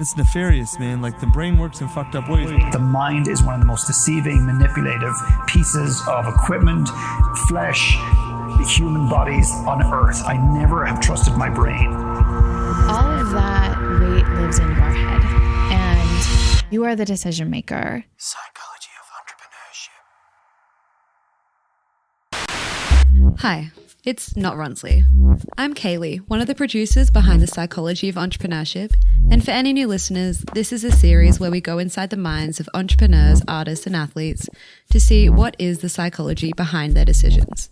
It's nefarious, man. Like, the brain works in fucked up ways. The mind is one of the most deceiving, manipulative pieces of equipment, flesh, human bodies on earth. I never have trusted my brain. All of that weight lives in your head, and you are the decision maker. Psychology of Entrepreneurship. Hi, it's not Ronsley. I'm Kaylee, one of the producers behind the Psychology of Entrepreneurship, and for any new listeners, this is a series where we go inside the minds of entrepreneurs, artists, and athletes to see what is the psychology behind their decisions.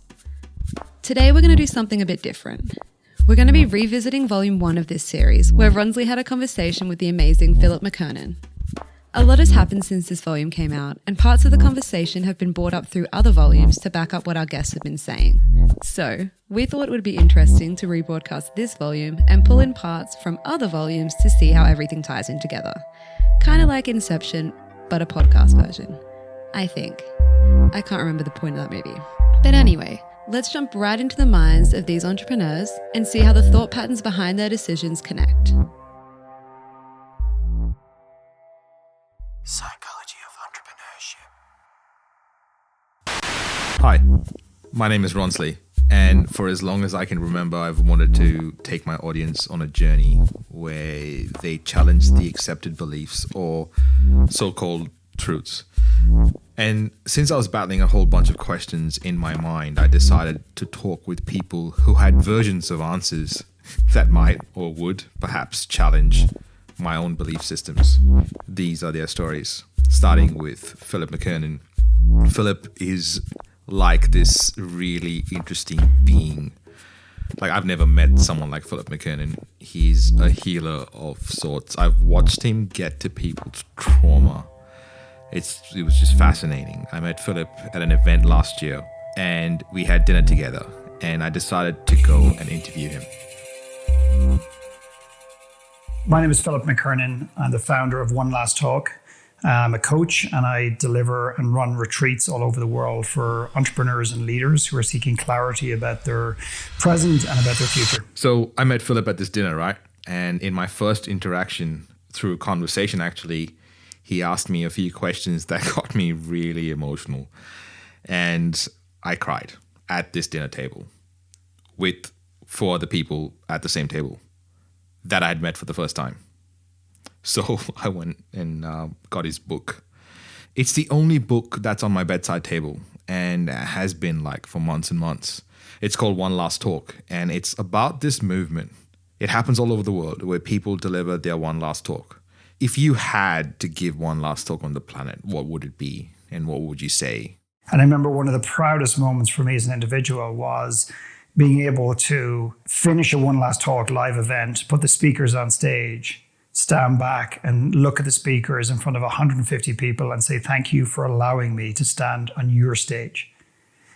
Today we're going to do something a bit different. We're going to be revisiting Volume 1 of this series, where Ronsley had a conversation with the amazing Philip McKernan. A lot has happened since this volume came out, and parts of the conversation have been brought up through other volumes to back up what our guests have been saying. So, we thought it would be interesting to rebroadcast this volume and pull in parts from other volumes to see how everything ties in together. Kind of like Inception, but a podcast version. I think. I can't remember the point of that movie. But anyway, let's jump right into the minds of these entrepreneurs and see how the thought patterns behind their decisions connect. Psychology of Entrepreneurship. Hi, my name is Ronsley, and for as long as I can remember, I've wanted to take my audience on a journey where they challenge the accepted beliefs or so-called truths. And since I was battling a whole bunch of questions in my mind, I decided to talk with people who had versions of answers that might or would perhaps challenge my own belief systems. These are their stories, starting with Philip McKernan. Philip is like this really interesting being. Like, I've never met someone like Philip McKernan. He's a healer of sorts. I've watched him get to people's trauma. It was just fascinating. I met Philip at an event last year, and we had dinner together, and I decided to go and interview him. My name is Philip McKernan. I'm the founder of One Last Talk. I'm a coach, and I deliver and run retreats all over the world for entrepreneurs and leaders who are seeking clarity about their present and about their future. So I met Philip at this dinner, right? And in my first interaction, through conversation actually, he asked me a few questions that got me really emotional. And I cried at this dinner table with 4 other people at the same table that I had met for the first time. So I went and got his book. It's the only book that's on my bedside table and has been like for months and months. It's called One Last Talk, and it's about this movement. It happens all over the world where people deliver their one last talk. If you had to give one last talk on the planet, what would it be and what would you say? And I remember one of the proudest moments for me as an individual was being able to finish a One Last Talk live event, put the speakers on stage, stand back and look at the speakers in front of 150 people and say, thank you for allowing me to stand on your stage.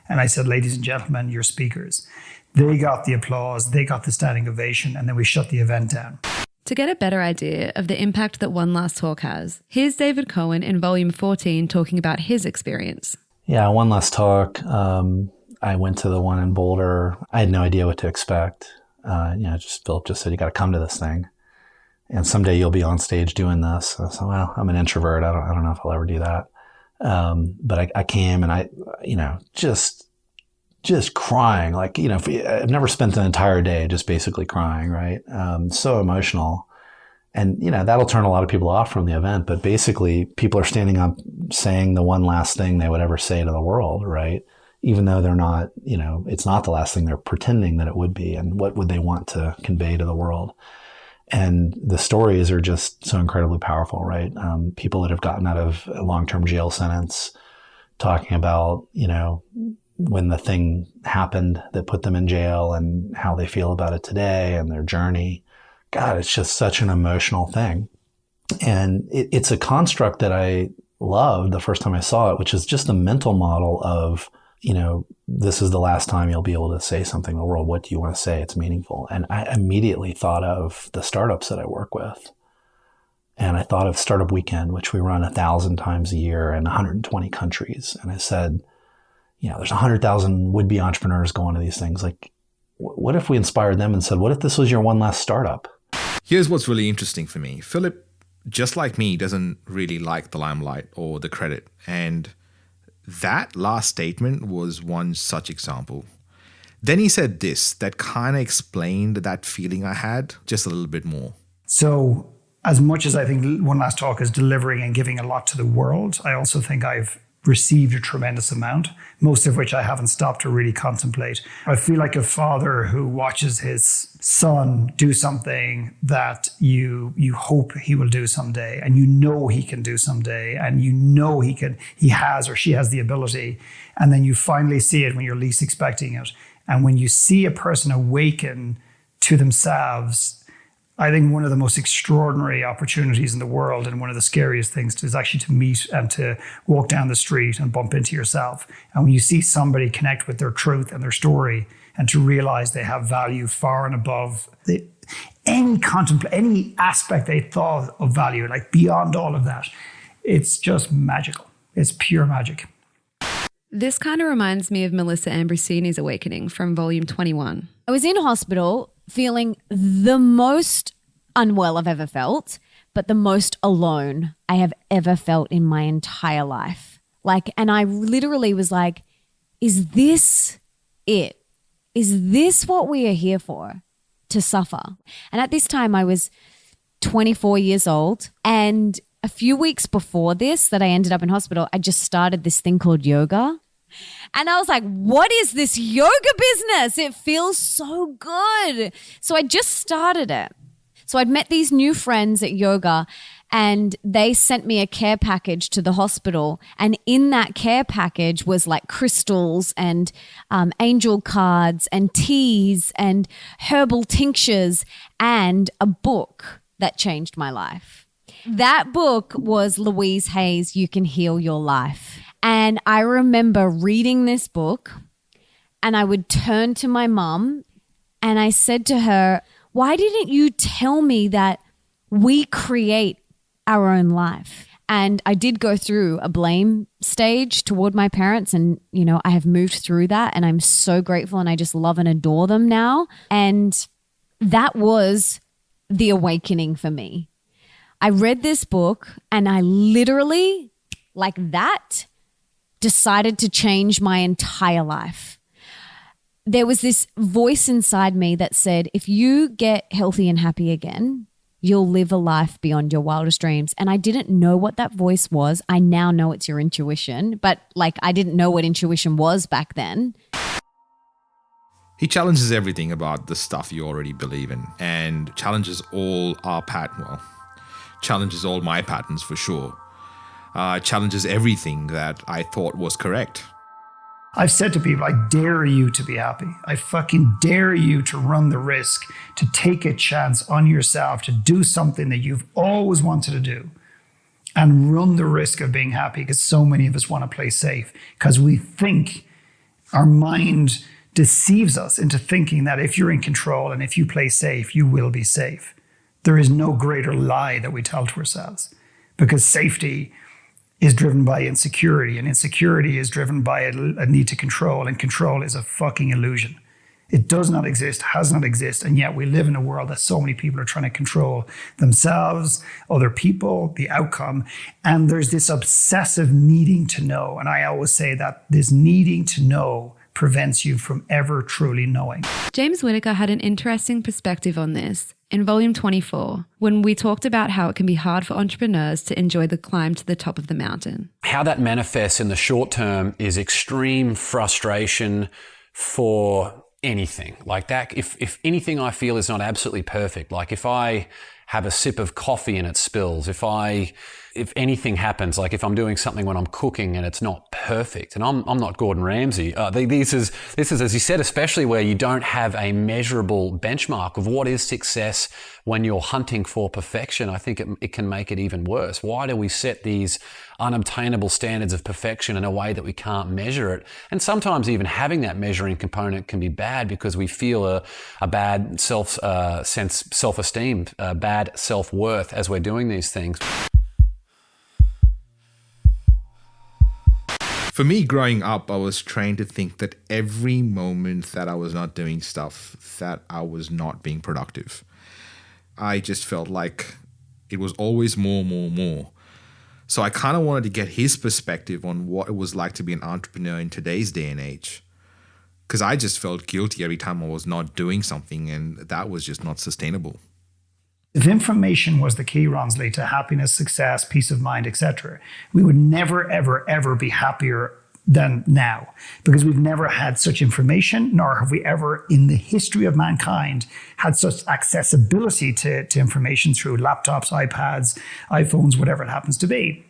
And I said, ladies and gentlemen, your speakers. They got the applause, they got the standing ovation, and then we shut the event down. To get a better idea of the impact that One Last Talk has, here's David Cohen in Volume 14 talking about his experience. Yeah, One Last Talk. I went to the one in Boulder. I had no idea what to expect. Philip just said, you got to come to this thing. And someday you'll be on stage doing this. I said, well, I'm an introvert. I don't know if I'll ever do that. But I came and I just crying. Like, I've never spent an entire day just basically crying, right? So emotional. And, that'll turn a lot of people off from the event. But basically, people are standing up saying the one last thing they would ever say to the world, right? Even though they're not, it's not the last thing, they're pretending that it would be. And what would they want to convey to the world? And the stories are just so incredibly powerful, right? People that have gotten out of a long-term jail sentence talking about, when the thing happened that put them in jail and how they feel about it today and their journey. God, it's just such an emotional thing. And it's a construct that I loved the first time I saw it, which is just a mental model of, this is the last time you'll be able to say something to the world. What do you want to say? It's meaningful. And I immediately thought of the startups that I work with. And I thought of Startup Weekend, which we run 1,000 times a year in 120 countries. And I said, there's 100,000 would-be entrepreneurs going to these things. Like, what if we inspired them and said, what if this was your one last startup? Here's what's really interesting for me. Philip just like me, doesn't really like the limelight or the credit. And that last statement was one such example. Then he said this that kind of explained that feeling I had just a little bit more. So as much as I think One Last Talk is delivering and giving a lot to the world, I also think I've received a tremendous amount, most of which I haven't stopped to really contemplate. I feel like a father who watches his son do something that you hope he will do someday, and you know he can do someday, and you know he has or she has the ability, and then you finally see it when you're least expecting it. And when you see a person awaken to themselves, I think one of the most extraordinary opportunities in the world, and one of the scariest things, is actually to meet and to walk down the street and bump into yourself. And when you see somebody connect with their truth and their story, and to realize they have value far and above any aspect they thought of value, like beyond all of that, it's just magical. It's pure magic. This kind of reminds me of Melissa Ambrosini's awakening from volume 21. I was in hospital feeling the most unwell I've ever felt, but the most alone I have ever felt in my entire life. And I literally was like, is this it? Is this what we are here for? To suffer? And at this time I was 24 years old, and a few weeks before this that I ended up in hospital, I just started this thing called yoga. And I was like, what is this yoga business? It feels so good. So I just started it. So I'd met these new friends at yoga, and they sent me a care package to the hospital. And in that care package was like crystals and angel cards and teas and herbal tinctures and a book that changed my life. That book was Louise Hay's You Can Heal Your Life. And I remember reading this book, and I would turn to my mom and I said to her, why didn't you tell me that we create our own life? And I did go through a blame stage toward my parents, and, I have moved through that, and I'm so grateful, and I just love and adore them now. And that was the awakening for me. I read this book, and I literally, like that, decided to change my entire life. There was this voice inside me that said, if you get healthy and happy again, you'll live a life beyond your wildest dreams. And I didn't know what that voice was. I now know it's your intuition, but I didn't know what intuition was back then. He challenges everything about the stuff you already believe in, and challenges all challenges all my patterns for sure. Challenges everything that I thought was correct. I've said to people, I dare you to be happy. I fucking dare you to run the risk, to take a chance on yourself, to do something that you've always wanted to do, and run the risk of being happy, because so many of us want to play safe, because we think our mind deceives us into thinking that if you're in control and if you play safe, you will be safe. There is no greater lie that we tell to ourselves, because safety is driven by insecurity, and insecurity is driven by a need to control, and control is a fucking illusion. It does not exist, has not existed, and yet we live in a world that so many people are trying to control themselves, other people, the outcome, and there's this obsessive needing to know. And I always say that this needing to know prevents you from ever truly knowing. James Whitaker had an interesting perspective on this in volume 24, when we talked about how it can be hard for entrepreneurs to enjoy the climb to the top of the mountain. How that manifests in the short term is extreme frustration for anything like that. If anything I feel is not absolutely perfect, like if I have a sip of coffee and it spills, if anything happens, like if I'm doing something when I'm cooking and it's not perfect, and I'm not Gordon Ramsay. This is, as you said, especially where you don't have a measurable benchmark of what is success when you're hunting for perfection. I think it can make it even worse. Why do we set these unobtainable standards of perfection in a way that we can't measure it? And sometimes even having that measuring component can be bad, because we feel a bad self-esteem, bad self-worth as we're doing these things. For me, growing up, I was trained to think that every moment that I was not doing stuff, that I was not being productive. I just felt like It was always more, more, more. So I kind of wanted to get his perspective on what it was like to be an entrepreneur in today's day and age. Because I just felt guilty every time I was not doing something, and that was just not sustainable. If information was the key, Ronsley, to happiness, success, peace of mind, etc., we would never, ever, ever be happier than now, because we've never had such information, nor have we ever in the history of mankind had such accessibility to information through laptops, iPads, iPhones, whatever it happens to be.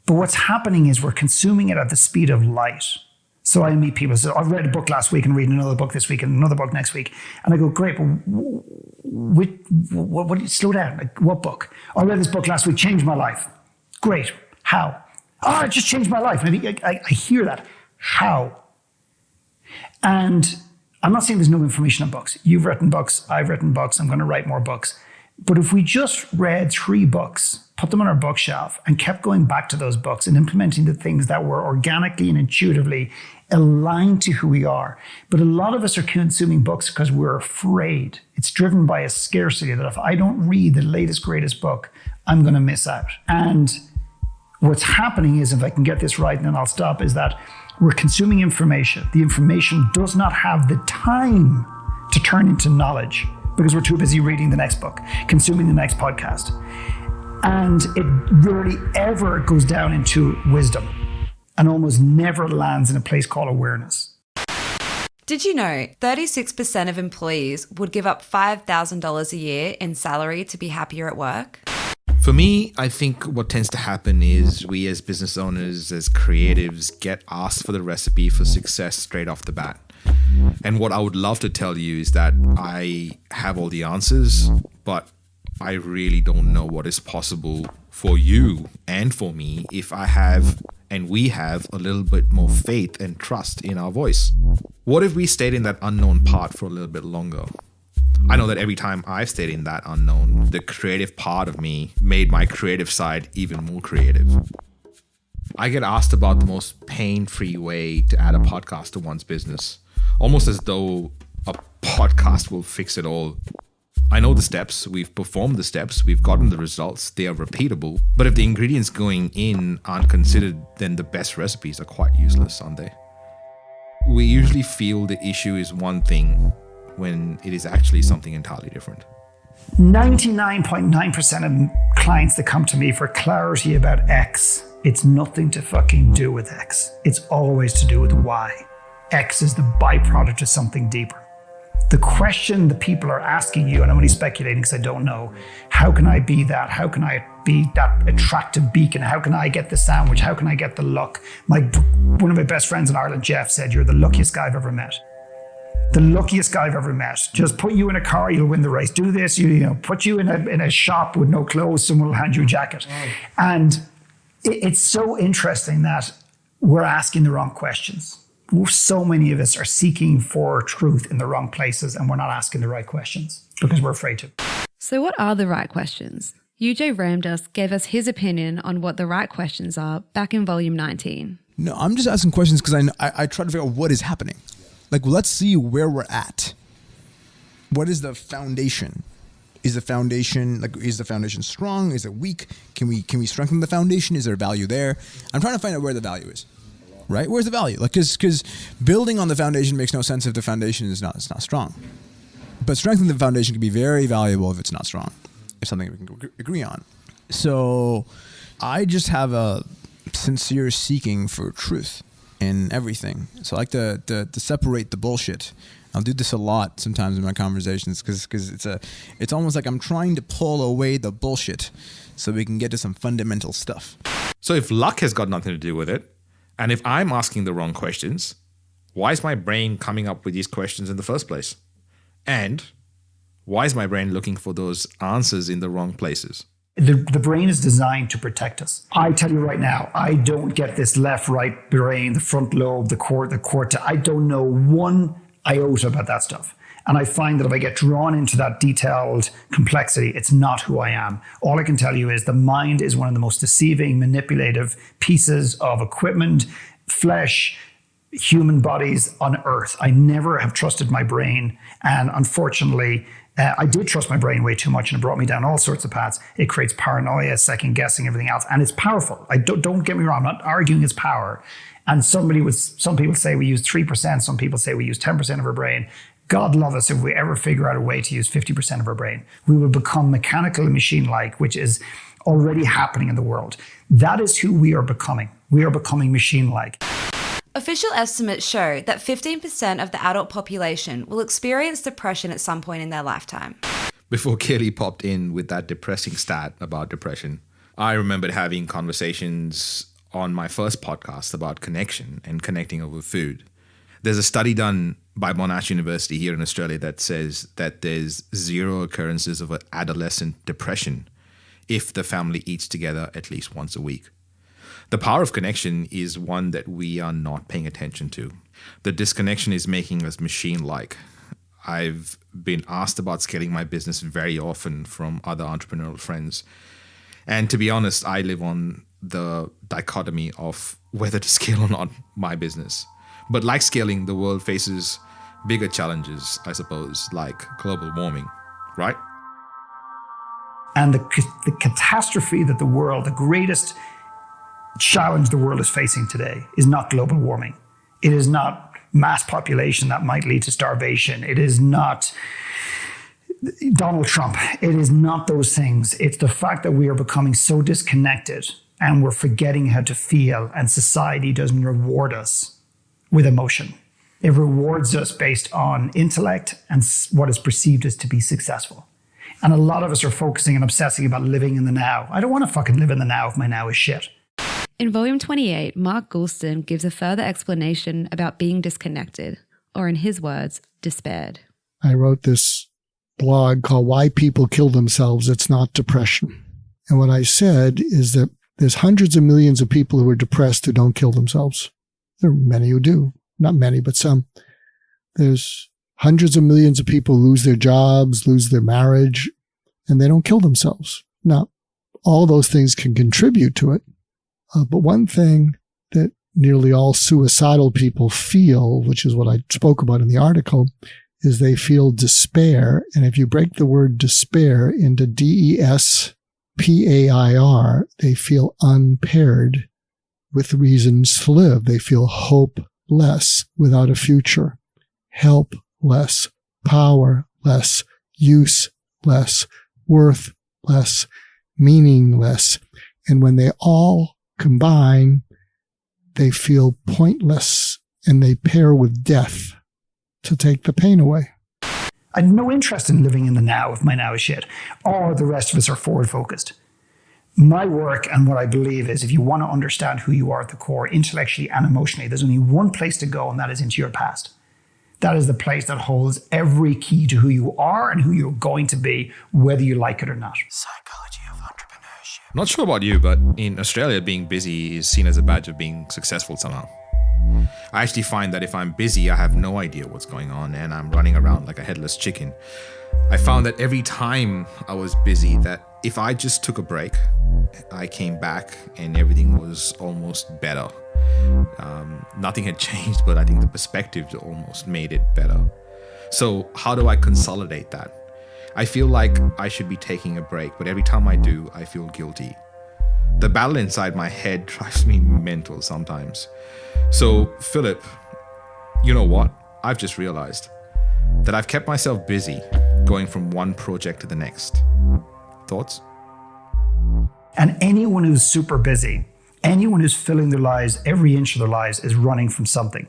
But what's happening is we're consuming it at the speed of light. So I meet people, so I've read a book last week and reading another book this week and another book next week. And I go, great, but what slow down, like what book? I read this book last week, changed my life. Great, how? Oh, it just changed my life. And I hear that. How? And I'm not saying there's no information on books. You've written books, I've written books, I'm going to write more books. But if we just read 3 books, put them on our bookshelf and kept going back to those books and implementing the things that were organically and intuitively aligned to who we are. But a lot of us are consuming books because we're afraid. It's driven by a scarcity that if I don't read the latest, greatest book, I'm going to miss out. And what's happening is, if I can get this right and then I'll stop, is that we're consuming information. The information does not have the time to turn into knowledge because we're too busy reading the next book, consuming the next podcast. And it rarely ever goes down into wisdom and almost never lands in a place called awareness. Did you know 36% of employees would give up $5,000 a year in salary to be happier at work? For me, I think what tends to happen is we as business owners, as creatives, get asked for the recipe for success straight off the bat. And what I would love to tell you is that I have all the answers, but I really don't know what is possible for you and for me if I have and we have a little bit more faith and trust in our voice. What if we stayed in that unknown part for a little bit longer? I know that every time I've stayed in that unknown, the creative part of me made my creative side even more creative. I get asked about the most pain-free way to add a podcast to one's business, almost as though a podcast will fix it all. I know the steps, we've performed the steps, we've gotten the results, they are repeatable. But if the ingredients going in aren't considered, then the best recipes are quite useless, aren't they? We usually feel the issue is one thing when it is actually something entirely different. 99.9% of clients that come to me for clarity about X, it's nothing to fucking do with X. It's always to do with Y. X is the byproduct of something deeper. The question the people are asking you, and I'm only speculating because I don't know, how can I be that? How can I be that attractive beacon? How can I get the sandwich? How can I get the luck? One of my best friends in Ireland, Jeff, said, "You're the luckiest guy I've ever met." The luckiest guy I've ever met. Just put you in a car, you'll win the race. Do this, put you in a shop with no clothes, someone will hand you a jacket. And it's so interesting that we're asking the wrong questions. So many of us are seeking for truth in the wrong places and we're not asking the right questions because we're afraid to. So what are the right questions? UJ Ramdas gave us his opinion on what the right questions are back in volume 19. No, I'm just asking questions because I try to figure out what is happening. Like, let's see where we're at. What is the foundation? Is the foundation strong? Is it weak? Can we strengthen the foundation? Is there value there? I'm trying to find out where the value is. Right? Where's the value? Like, because building on the foundation makes no sense if the foundation is not strong. But strengthening the foundation can be very valuable if it's not strong. If something we can agree on. So I just have a sincere seeking for truth in everything. So I like to separate the bullshit. I'll do this a lot sometimes in my conversations because it's almost like I'm trying to pull away the bullshit so we can get to some fundamental stuff. So if luck has got nothing to do with it, and if I'm asking the wrong questions, why is my brain coming up with these questions in the first place? And why is my brain looking for those answers in the wrong places? The brain is designed to protect us. I tell you right now, I don't get this left-right brain, the front lobe, the cortex. I don't know one iota about that stuff. And I find that if I get drawn into that detailed complexity, it's not who I am. All I can tell you is the mind is one of the most deceiving, manipulative pieces of equipment, flesh, human bodies on earth. I never have trusted my brain. And unfortunately, I did trust my brain way too much, and it brought me down all sorts of paths. It creates paranoia, second guessing, everything else, and it's powerful. Don't get me wrong. I'm not arguing its power. And some people say we use 3%. Some people say we use 10% of our brain. God love us if we ever figure out a way to use 50% of our brain. We will become mechanical and machine-like, which is already happening in the world. That is who we are becoming. We are becoming machine-like. Official estimates show that 15% of the adult population will experience depression at some point in their lifetime. Before Kelly popped in with that depressing stat about depression, I remembered having conversations on my first podcast about connection and connecting over food. There's a study done by Monash University here in Australia that says that there's 0 occurrences of adolescent depression if the family eats together at least once a week. The power of connection is one that we are not paying attention to. The disconnection is making us machine-like. I've been asked about scaling my business very often from other entrepreneurial friends. And to be honest, I live on the dichotomy of whether to scale or not my business. But like scaling, the world faces bigger challenges, I suppose, like global warming, right? And the catastrophe that the greatest challenge the world is facing today is not global warming. It is not mass population that might lead to starvation. It is not Donald Trump. It is not those things. It's the fact that we are becoming so disconnected and we're forgetting how to feel, and society doesn't reward us with emotion. It rewards us based on intellect and what is perceived as to be successful. And a lot of us are focusing and obsessing about living in the now. I don't want to fucking live in the now if my now is shit. In volume 28, Mark Goulston gives a further explanation about being disconnected, or in his words, despaired. I wrote this blog called Why People Kill Themselves, It's Not Depression. And what I said is that there's hundreds of millions of people who are depressed who don't kill themselves. There are many who do. Not many, but some. There's hundreds of millions of people lose their jobs, lose their marriage, and they don't kill themselves. Now, all those things can contribute to it. But one thing that nearly all suicidal people feel, which is what I spoke about in the article, is they feel despair. And if you break the word despair into DESPAIR, they feel unpaired with reasons to live. They feel hopeless, without a future, helpless, powerless, useless, worthless, meaningless. And when they all combine, they feel pointless, and they pair with death to take the pain away. I have no interest in living in the now if my now is shit, or the rest of us are forward focused. My work and what I believe is, if you want to understand who you are at the core, intellectually and emotionally, there's only one place to go, and that is into your past. That is the place that holds every key to who you are and who you're going to be, whether you like it or not. Psychology of Entrepreneurship. Not sure about you, but in Australia, being busy is seen as a badge of being successful somehow. I actually find that if I'm busy, I have no idea what's going on, and I'm running around like a headless chicken. I found that every time I was busy, that if I just took a break, I came back and everything was almost better. Nothing had changed, but I think the perspective almost made it better. So how do I consolidate that? I feel like I should be taking a break, but every time I do, I feel guilty. The battle inside my head drives me mental sometimes. So, Philip, you know what? I've just realized that I've kept myself busy going from one project to the next. Thoughts? And anyone who's super busy, anyone who's filling their lives, every inch of their lives, is running from something.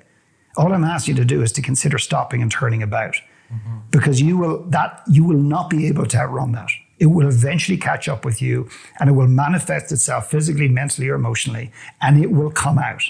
All I'm asking you to do is to consider stopping and turning about. Mm-hmm. Because you will not be able to outrun that. It will eventually catch up with you, and it will manifest itself physically, mentally, or emotionally, and it will come out.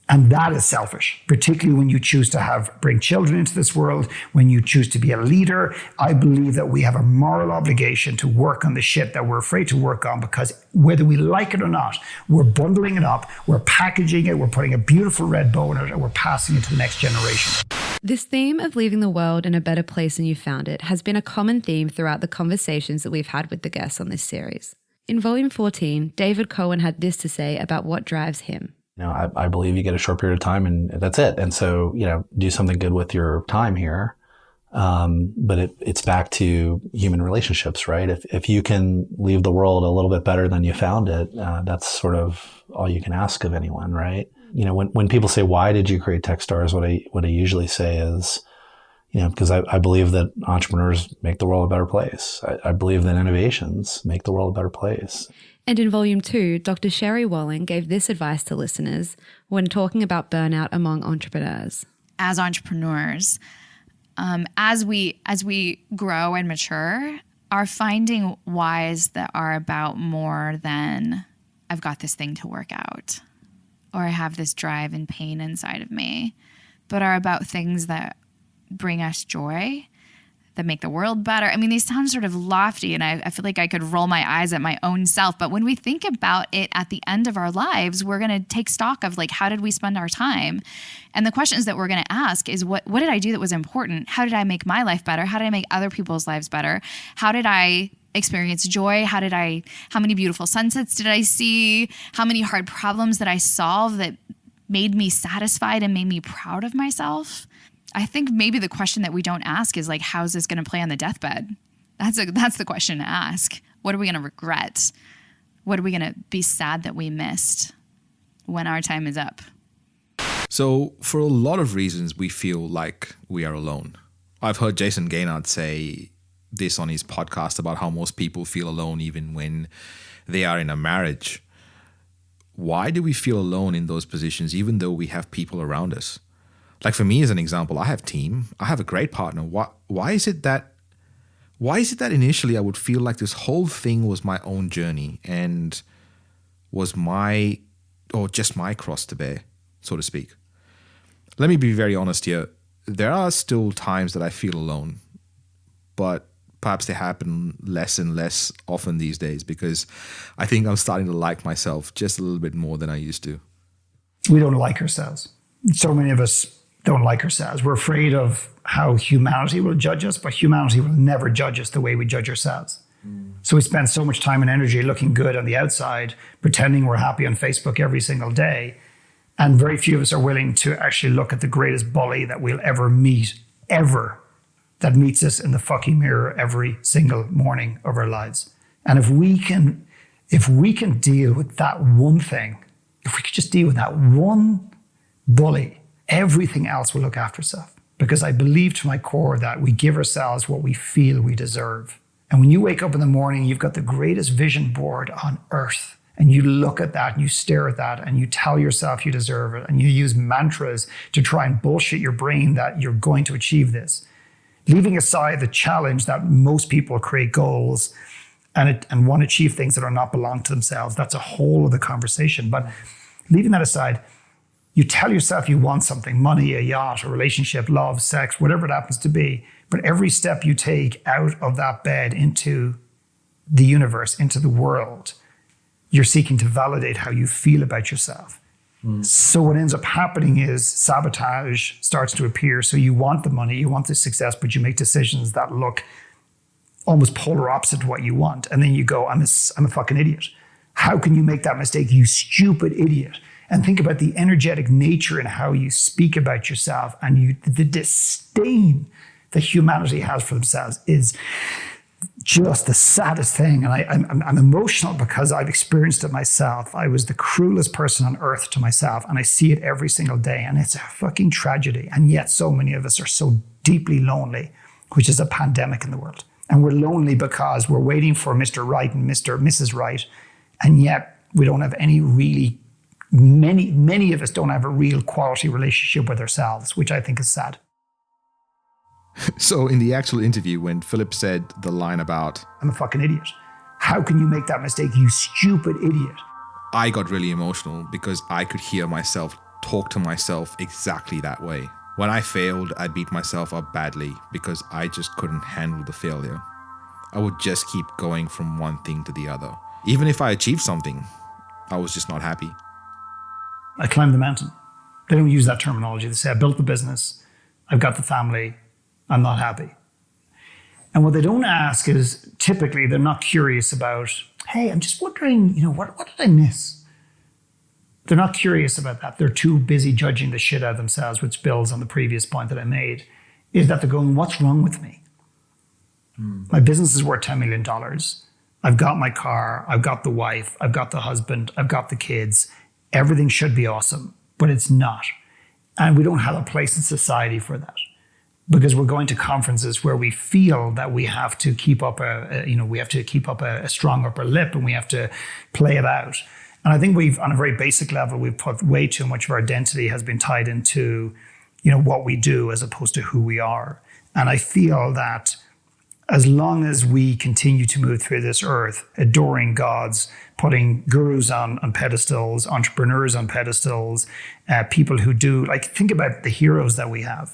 And that is selfish, particularly when you choose to bring children into this world, when you choose to be a leader. I believe that we have a moral obligation to work on the shit that we're afraid to work on, because whether we like it or not, we're bundling it up, we're packaging it, we're putting a beautiful red bow in it, and we're passing it to the next generation. This theme of leaving the world in a better place than you found it has been a common theme throughout the conversations that we've had with the guests on this series. In volume 14, David Cohen had this to say about what drives him. I believe you get a short period of time and that's it. And so, do something good with your time here. But it's back to human relationships, right? If you can leave the world a little bit better than you found it, that's sort of all you can ask of anyone, right? You know, when people say, why did you create Techstars? What I usually say is, you know, because I believe that entrepreneurs make the world a better place. I believe that innovations make the world a better place. And in Volume 2, Dr. Sherry Walling gave this advice to listeners when talking about burnout among entrepreneurs. As entrepreneurs, as we grow and mature, are finding whys that are about more than I've got this thing to work out, or I have this drive and pain inside of me, but are about things that bring us joy, that make the world better. I mean, these sound sort of lofty, and I feel like I could roll my eyes at my own self. But when we think about it at the end of our lives, we're going to take stock of, like, how did we spend our time? And the questions that we're going to ask is, what did I do that was important? How did I make my life better? How did I make other people's lives better? How did I experience joy? How many beautiful sunsets did I see? How many hard problems did I solve that made me satisfied and made me proud of myself? I think maybe the question that we don't ask is, like, how's this going to play on the deathbed? That's the question to ask. What are we going to regret? What are we going to be sad that we missed when our time is up? So for a lot of reasons, we feel like we are alone. I've heard Jason Gaynard say this on his podcast about how most people feel alone even when they are in a marriage. Why do we feel alone in those positions even though we have people around us? Like, for me, as an example, I have team. I have a great partner. Why is it that initially I would feel like this whole thing was my own journey and was just my cross to bear, so to speak? Let me be very honest here. There are still times that I feel alone, but perhaps they happen less and less often these days because I think I'm starting to like myself just a little bit more than I used to. We don't like ourselves. So many of us don't like ourselves. We're afraid of how humanity will judge us, but humanity will never judge us the way we judge ourselves. So we spend so much time and energy looking good on the outside, pretending we're happy on Facebook every single day. And very few of us are willing to actually look at the greatest bully that we'll ever meet, that meets us in the fucking mirror every single morning of our lives. And if we can deal with that one thing, if we could just deal with that one bully, everything else will look after itself. Because I believe to my core that we give ourselves what we feel we deserve. And when you wake up in the morning, you've got the greatest vision board on earth. And you look at that and you stare at that and you tell yourself you deserve it. And you use mantras to try and bullshit your brain that you're going to achieve this. Leaving aside the challenge that most people create goals and want to achieve things that are not belong to themselves. That's a whole other conversation. But leaving that aside, you tell yourself you want something, money, a yacht, a relationship, love, sex, whatever it happens to be. But every step you take out of that bed into the universe, into the world, you're seeking to validate how you feel about yourself. So what ends up happening is sabotage starts to appear. So you want the money, you want the success, but you make decisions that look almost polar opposite to what you want. And then you go, I'm a fucking idiot. How can you make that mistake, you stupid idiot? And think about the energetic nature and how you speak about yourself, and the disdain that humanity has for themselves is just the saddest thing. And I'm emotional because I've experienced it myself. I was the cruelest person on earth to myself, and I see it every single day, and it's a fucking tragedy. And yet so many of us are so deeply lonely, which is a pandemic in the world. And we're lonely because we're waiting for Mr. Right and Mrs. Right, and yet we don't have any really, many of us don't have a real quality relationship with ourselves, which I think is sad. So in the actual interview, when Philip said the line about, I'm a fucking idiot. How can you make that mistake, you stupid idiot? I got really emotional because I could hear myself talk to myself exactly that way. When I failed, I beat myself up badly because I just couldn't handle the failure. I would just keep going from one thing to the other. Even if I achieved something, I was just not happy. I climbed the mountain. They don't use that terminology. They say, I built the business, I've got the family, I'm not happy. And what they don't ask is, typically they're not curious about, hey, I'm just wondering, what did I miss? They're not curious about that. They're too busy judging the shit out of themselves, which builds on the previous point that I made. is that they're going, what's wrong with me? My business is worth $10 million. I've got my car. I've got the wife. I've got the husband. I've got the kids. Everything should be awesome, but it's not. And we don't have a place in society for that, because we're going to conferences where we feel that we have to keep up a strong upper lip, and we have to play it out. And I think on a very basic level, we've put way too much of our identity has been tied into, what we do as opposed to who we are. And I feel that as long as we continue to move through this earth, adoring gods, putting gurus on pedestals, entrepreneurs on pedestals, people who do, think about the heroes that we have.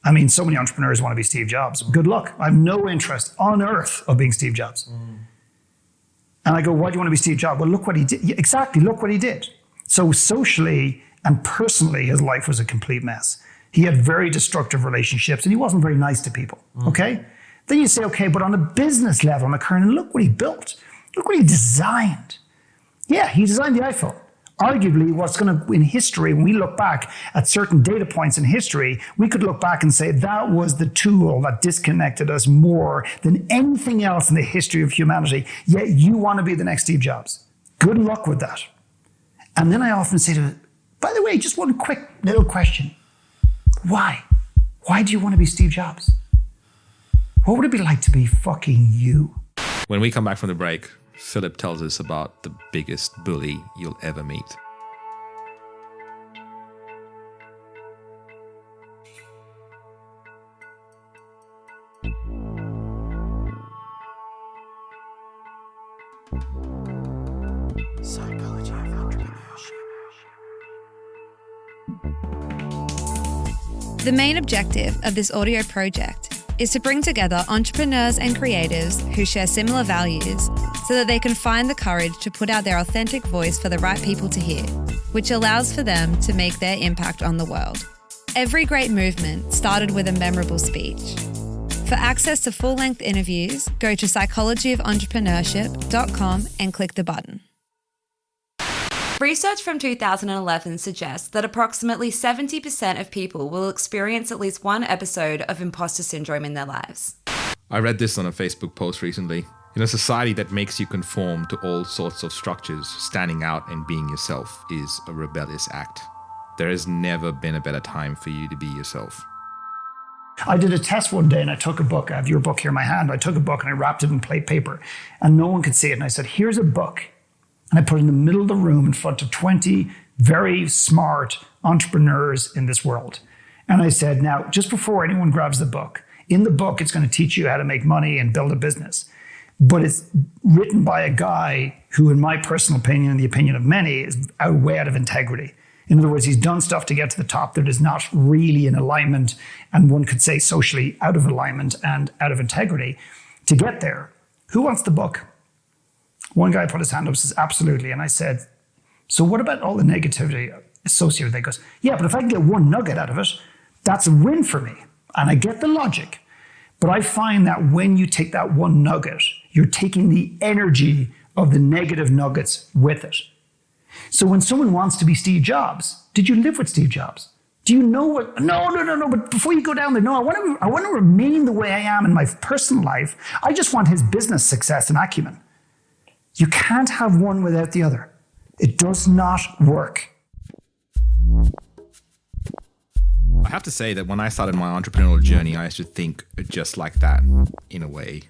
I mean, so many entrepreneurs want to be Steve Jobs. Good luck. I have no interest on earth of being Steve Jobs. And I go, why do you want to be Steve Jobs? Well, look what he did. Yeah, exactly, look what he did. So socially and personally, his life was a complete mess. He had very destructive relationships, and he wasn't very nice to people, okay? Then you say, okay, but on a business level, McKernan, look what he built. Look what he designed. Yeah, he designed the iPhone. Arguably, in history, when we look back at certain data points in history, we could look back and say that was the tool that disconnected us more than anything else in the history of humanity. Yet you want to be the next Steve Jobs. Good luck with that. And then I often say to him, by the way, just one quick little question. Why? Why do you want to be Steve Jobs? What would it be like to be fucking you? When we come back from the break, Philip tells us about the biggest bully you'll ever meet. Psychology of Entrepreneurship. The main objective of this audio project is to bring together entrepreneurs and creatives who share similar values so that they can find the courage to put out their authentic voice for the right people to hear, which allows for them to make their impact on the world. Every great movement started with a memorable speech. For access to full-length interviews, go to psychologyofentrepreneurship.com and click the button. Research from 2011 suggests that approximately 70% of people will experience at least one episode of imposter syndrome in their lives. I read this on a Facebook post recently. In a society that makes you conform to all sorts of structures, standing out and being yourself is a rebellious act. There has never been a better time for you to be yourself. I did a test one day and I took a book. I have your book here in my hand. I took a book and I wrapped it in plate paper and no one could see it. And I said, here's a book. And I put it in the middle of the room in front of 20 very smart entrepreneurs in this world. And I said, now, just before anyone grabs the book, in the book, it's going to teach you how to make money and build a business. But it's written by a guy who, in my personal opinion, and the opinion of many, is way out of integrity. In other words, he's done stuff to get to the top that is not really in alignment, and one could say socially out of alignment and out of integrity to get there. Who wants the book? One guy put his hand up and says, absolutely. And I said, so what about all the negativity associated with it? He goes, yeah, but if I can get one nugget out of it, that's a win for me. And I get the logic. But I find that when you take that one nugget, you're taking the energy of the negative nuggets with it. So when someone wants to be Steve Jobs, did you live with Steve Jobs? Do you know what? No. But before you go down there, no, I want to remain the way I am in my personal life. I just want his business success and acumen. You can't have one without the other. It does not work. I have to say that when I started my entrepreneurial journey, I used to think just like that, in a way.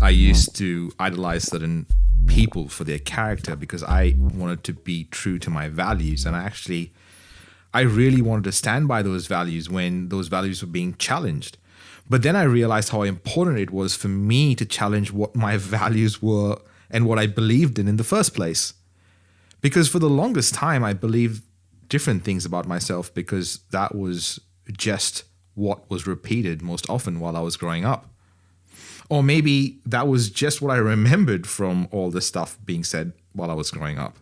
I used to idolize certain people for their character because I wanted to be true to my values. And I really wanted to stand by those values when those values were being challenged. But then I realized how important it was for me to challenge what my values were and what I believed in the first place. Because for the longest time, I believed different things about myself because that was just what was repeated most often while I was growing up. Or maybe that was just what I remembered from all the stuff being said while I was growing up.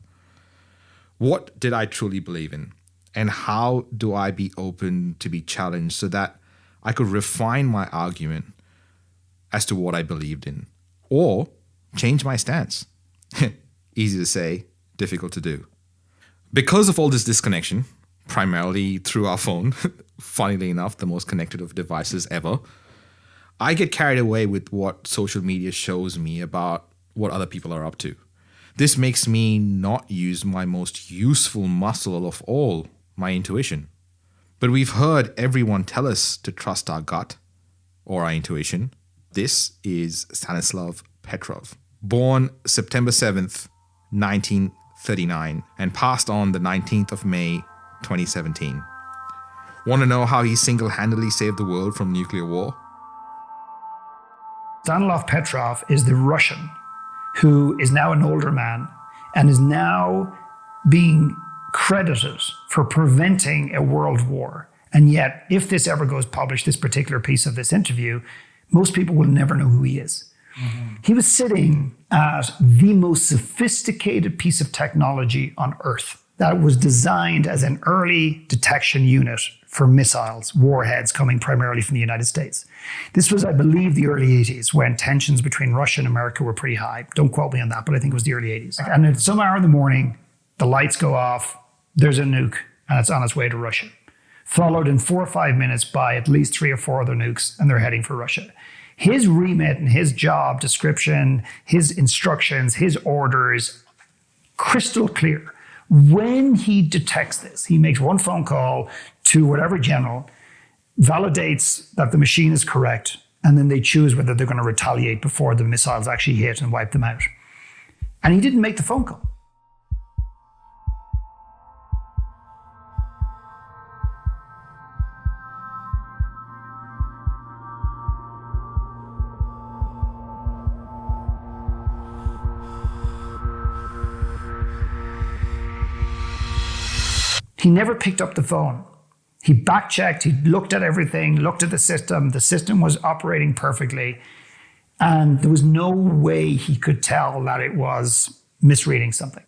What did I truly believe in? And how do I be open to be challenged so that I could refine my argument as to what I believed in? Or change my stance. Easy to say, difficult to do. Because of all this disconnection, primarily through our phone, funnily enough, the most connected of devices ever, I get carried away with what social media shows me about what other people are up to. This makes me not use my most useful muscle of all, my intuition. But we've heard everyone tell us to trust our gut or our intuition. This is Stanislav Petrov, born September 7th, 1939, and passed on the 19th of May, 2017. Want to know how he single-handedly saved the world from nuclear war? Stanislav Petrov is the Russian who is now an older man and is now being credited for preventing a world war. And yet, if this ever goes published, this particular piece of this interview, most people will never know who he is. Mm-hmm. He was sitting at the most sophisticated piece of technology on Earth that was designed as an early detection unit for missiles, warheads coming primarily from the United States. This was, I believe, the early 80s when tensions between Russia and America were pretty high. Don't quote me on that, but I think it was the early 80s. And at some hour in the morning, the lights go off, there's a nuke, and it's on its way to Russia. Followed in 4 or 5 minutes by at least 3 or 4 other nukes, and they're heading for Russia. His remit and his job description, his instructions, his orders, crystal clear. When he detects this, he makes one phone call to whatever general, validates that the machine is correct, and then they choose whether they're going to retaliate before the missiles actually hit and wipe them out. And he didn't make the phone call. He never picked up the phone. He back-checked, he looked at everything, looked at the system. The system was operating perfectly. And there was no way he could tell that it was misreading something.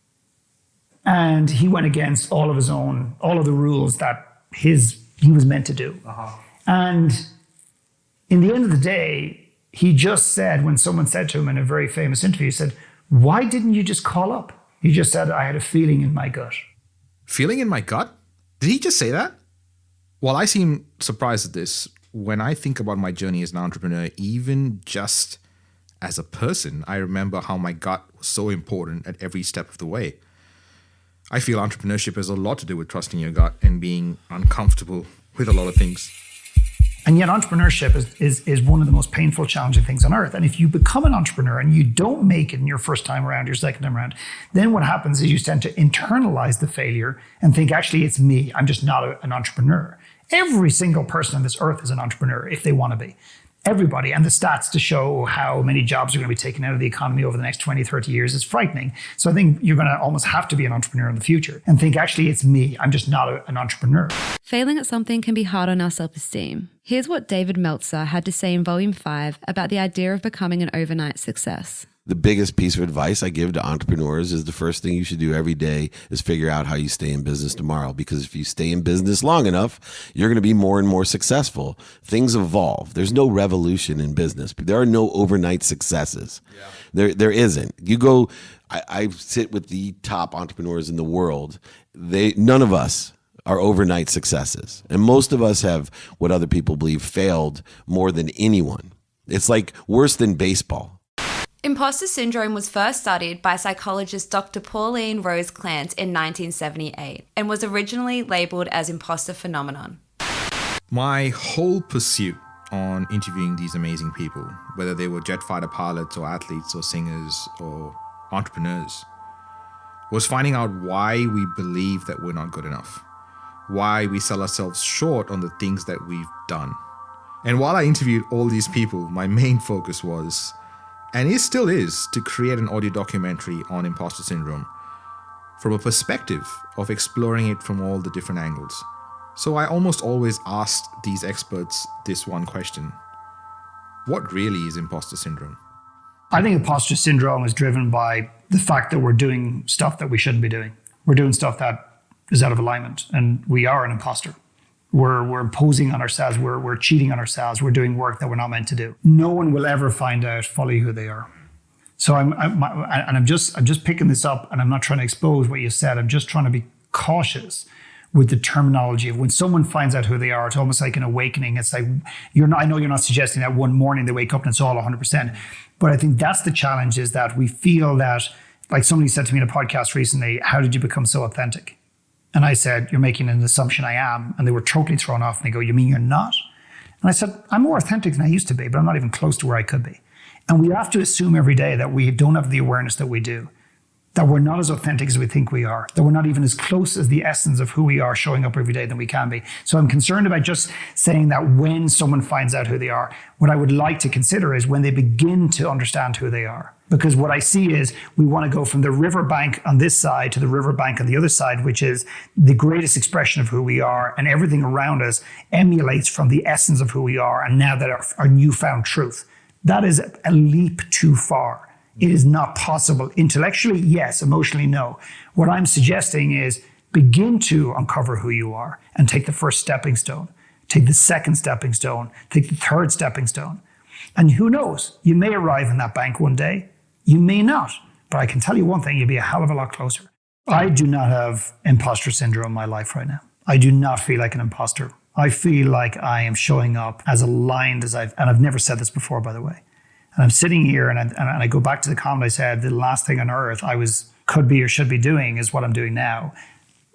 And he went against all of the rules that he was meant to do. Uh-huh. And in the end of the day, he just said, when someone said to him in a very famous interview, he said, "Why didn't you just call up?" He just said, "I had a feeling in my gut." Feeling in my gut? Did he just say that? Well, I seem surprised at this. When I think about my journey as an entrepreneur, even just as a person, I remember how my gut was so important at every step of the way. I feel entrepreneurship has a lot to do with trusting your gut and being uncomfortable with a lot of things. And yet entrepreneurship is one of the most painful, challenging things on earth. And if you become an entrepreneur and you don't make it in your first time around, your second time around, then what happens is you tend to internalize the failure and think, actually, it's me. I'm just not an entrepreneur. Every single person on this earth is an entrepreneur if they want to be. Everybody. And the stats to show how many jobs are going to be taken out of the economy over the next 20, 30 years is frightening. So I think you're going to almost have to be an entrepreneur in the future and think, actually, it's me. I'm just not an entrepreneur. Failing at something can be hard on our self-esteem. Here's what David Meltzer had to say in Volume 5 about the idea of becoming an overnight success. The biggest piece of advice I give to entrepreneurs is the first thing you should do every day is figure out how you stay in business tomorrow. Because if you stay in business long enough, you're going to be more and more successful. Things evolve. There's no revolution in business. There are no overnight successes. Yeah. There isn't. You go, I sit with the top entrepreneurs in the world. None of us are overnight successes. And most of us have what other people believe failed more than anyone. It's like worse than baseball. Imposter syndrome was first studied by psychologist Dr. Pauline Rose Clance in 1978 and was originally labeled as imposter phenomenon. My whole pursuit on interviewing these amazing people, whether they were jet fighter pilots or athletes or singers or entrepreneurs, was finding out why we believe that we're not good enough, why we sell ourselves short on the things that we've done. And while I interviewed all these people, my main focus was, and it still is, to create an audio documentary on imposter syndrome from a perspective of exploring it from all the different angles. So I almost always asked these experts this one question: what really is imposter syndrome? I think imposter syndrome is driven by the fact that we're doing stuff that we shouldn't be doing. We're doing stuff that is out of alignment, and we are an imposter. We're imposing on ourselves. We're cheating on ourselves. We're doing work that we're not meant to do. No one will ever find out fully who they are. So I'm just picking this up, and I'm not trying to expose what you said. I'm just trying to be cautious with the terminology of when someone finds out who they are, it's almost like an awakening. It's like, I know you're not suggesting that one morning they wake up and it's all 100%, but I think that's the challenge, is that we feel that, like somebody said to me in a podcast recently, how did you become so authentic? And I said, you're making an assumption I am. And they were totally thrown off and they go, you mean you're not? And I said, I'm more authentic than I used to be, but I'm not even close to where I could be. And we have to assume every day that we don't have the awareness that we do, that we're not as authentic as we think we are, that we're not even as close as the essence of who we are showing up every day than we can be. So I'm concerned about just saying that when someone finds out who they are, what I would like to consider is when they begin to understand who they are. Because what I see is we want to go from the riverbank on this side to the riverbank on the other side, which is the greatest expression of who we are, and everything around us emulates from the essence of who we are, and now that our newfound truth. That is a leap too far. It is not possible. Intellectually, yes. Emotionally, no. What I'm suggesting is begin to uncover who you are and take the first stepping stone, take the second stepping stone, take the third stepping stone. And who knows, you may arrive in that bank one day, you may not. But I can tell you one thing, you'll be a hell of a lot closer. I do not have imposter syndrome in my life right now. I do not feel like an imposter. I feel like I am showing up as aligned as and I've never said this before, by the way. And I'm sitting here and I go back to the comment I said, the last thing on earth I could be or should be doing is what I'm doing now.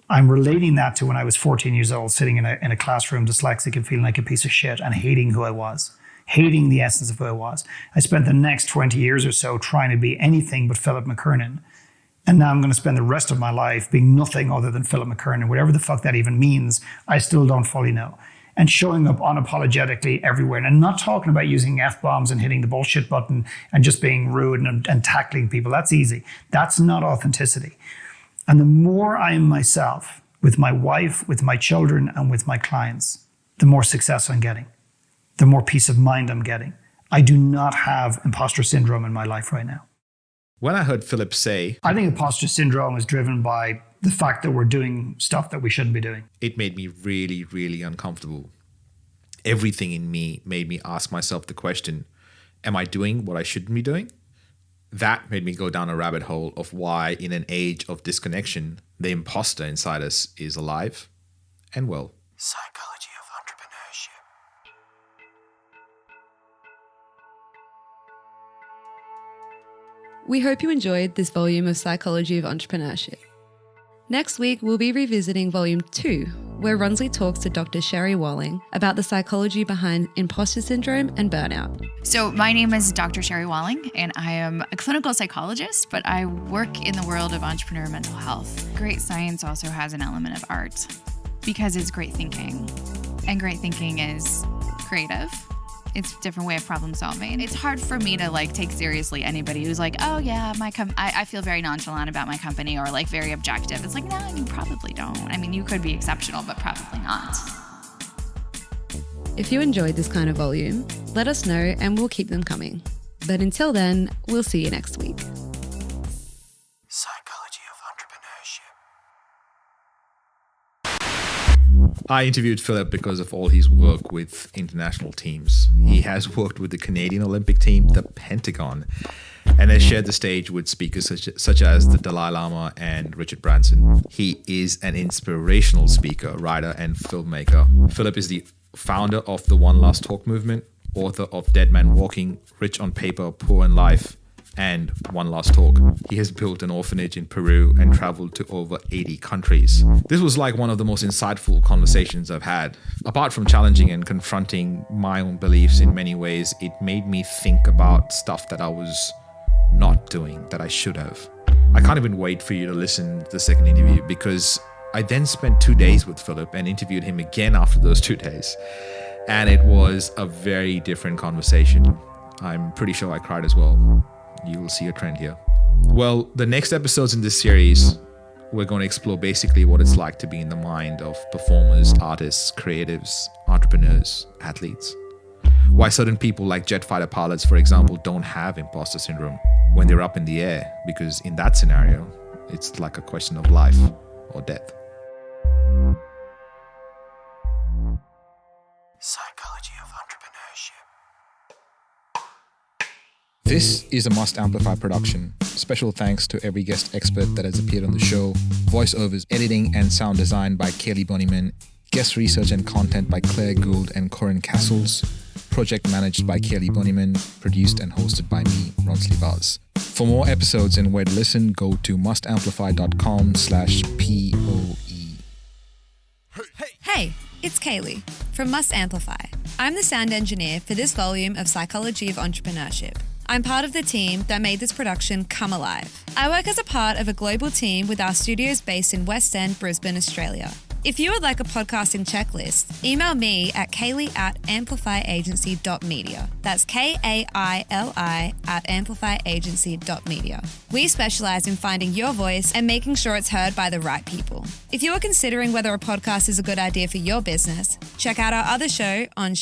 I'm relating that to when I was 14 years old, sitting in a classroom, dyslexic and feeling like a piece of shit and hating who I was, hating the essence of who I was. I spent the next 20 years or so trying to be anything but Philip McKernan. And now I'm going to spend the rest of my life being nothing other than Philip McKernan. Whatever the fuck that even means, I still don't fully know. And showing up unapologetically everywhere. And I'm not talking about using F-bombs and hitting the bullshit button and just being rude and tackling people. That's easy. That's not authenticity. And the more I am myself, with my wife, with my children, and with my clients, the more success I'm getting, the more peace of mind I'm getting. I do not have imposter syndrome in my life right now. When I heard Philip say, I think imposter syndrome is driven by the fact that we're doing stuff that we shouldn't be doing. It made me really, really uncomfortable. Everything in me made me ask myself the question, am I doing what I shouldn't be doing? That made me go down a rabbit hole of why, in an age of disconnection, the imposter inside us is alive and well. Psychology of Entrepreneurship. We hope you enjoyed this volume of Psychology of Entrepreneurship. Next week, we'll be revisiting Volume 2, where Ronsley talks to Dr. Sherry Walling about the psychology behind imposter syndrome and burnout. So my name is Dr. Sherry Walling, and I am a clinical psychologist, but I work in the world of entrepreneur mental health. Great science also has an element of art because it's great thinking, and great thinking is creative. It's a different way of problem solving. It's hard for me to take seriously anybody who's like, oh yeah, I feel very nonchalant about my company, or very objective. It's like, no, you probably don't. I mean, you could be exceptional, but probably not. If you enjoyed this kind of volume, let us know and we'll keep them coming. But until then, we'll see you next week. Psychology of Entrepreneurship. I interviewed Philip because of all his work with international teams. He has worked with the Canadian Olympic team, the Pentagon, and has shared the stage with speakers such as the Dalai Lama and Richard Branson. He is an inspirational speaker, writer, and filmmaker. Philip is the founder of the One Last Talk movement, author of Dead Man Walking, Rich on Paper, Poor in Life, and One Last Talk. He has built an orphanage in Peru and traveled to over 80 countries. This was one of the most insightful conversations I've had. Apart from challenging and confronting my own beliefs in many ways, it made me think about stuff that I was not doing that I should have. I can't even wait for you to listen to the second interview, because I then spent 2 days with Philip and interviewed him again after those 2 days. And it was a very different conversation. I'm pretty sure I cried as well. You will see a trend here. Well, the next episodes in this series, we're going to explore basically what it's like to be in the mind of performers, artists, creatives, entrepreneurs, athletes. Why certain people like jet fighter pilots, for example, don't have imposter syndrome when they're up in the air, because in that scenario, it's like a question of life or death. Psychology of Entrepreneurship. This is a Must Amplify production. Special thanks to every guest expert that has appeared on the show. Voiceovers, editing, and sound design by Kaylee Bonnyman. Guest research and content by Claire Gould and Corinne Castles. Project managed by Kaylee Bonnyman. Produced and hosted by me, Ronsley Vaz. For more episodes and where to listen, go to mustamplify.com/POE. Hey, it's Kaylee from Must Amplify. I'm the sound engineer for this volume of Psychology of Entrepreneurship. I'm part of the team that made this production come alive. I work as a part of a global team with our studios based in West End, Brisbane, Australia. If you would like a podcasting checklist, email me at kaylee@amplifyagency.media. That's KAILI@amplifyagency.media. We specialize in finding your voice and making sure it's heard by the right people. If you are considering whether a podcast is a good idea for your business, check out our other show on